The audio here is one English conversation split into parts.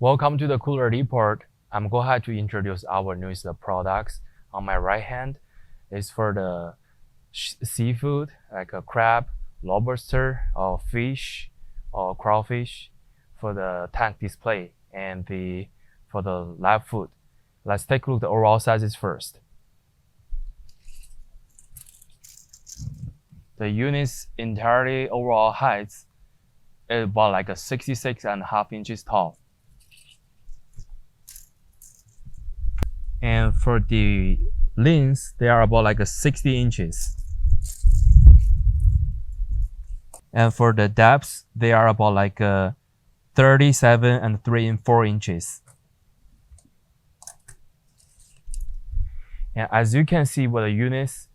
Welcome to the Cooler Report. I'm glad to introduce our newest products. On my right hand is for the seafood like a crab, lobster, or fish, or crawfish for the tank display and for the lab food. Let's take a look at the overall sizes first. The unit's entirely overall height is about like a 66.5 inches tall. And for the length, they are about like a 60 inches. And for the depth, they are about like a 37 and 3 and 4 inches. And as you can see with the units,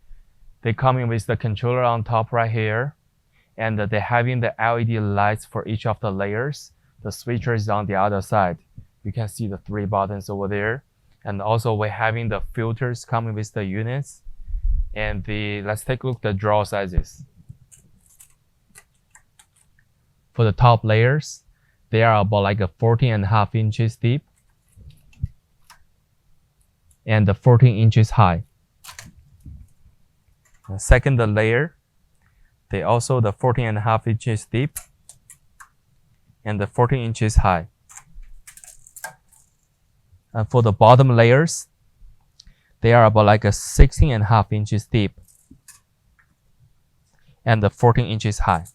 they come in with the controller on top right here. And they're having the LED lights for each of the layers. The switcher is on the other side. You can see the 3 buttons over there. And also we're having the filters coming with the units. And let's take a look at the drawer sizes. For the top layers, they are about like a 14.5 inches deep and 14 inches high. The second layer, they also the 14.5 inches deep and 14 inches high. And for the bottom layers, they are about like a 16.5 inches deep and 14 inches high.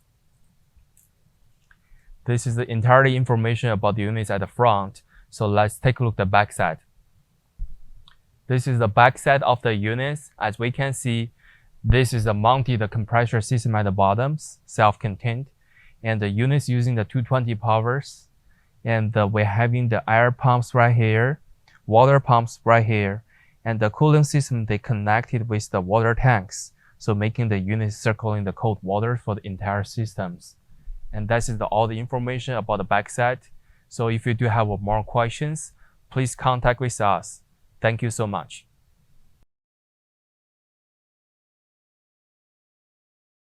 This is the entire information about the units at the front. So let's take a look at the back side. This is the back side of the units. As we can see, this is mounted the compressor system at the bottoms, self-contained, and the units using the 220 powers. And we're having the air pumps right here, water pumps right here, and the cooling system they connected with the water tanks, so making the units circling the cold water for the entire systems. And that is all the information about the backside. So if you do have more questions, please contact with us. Thank you so much.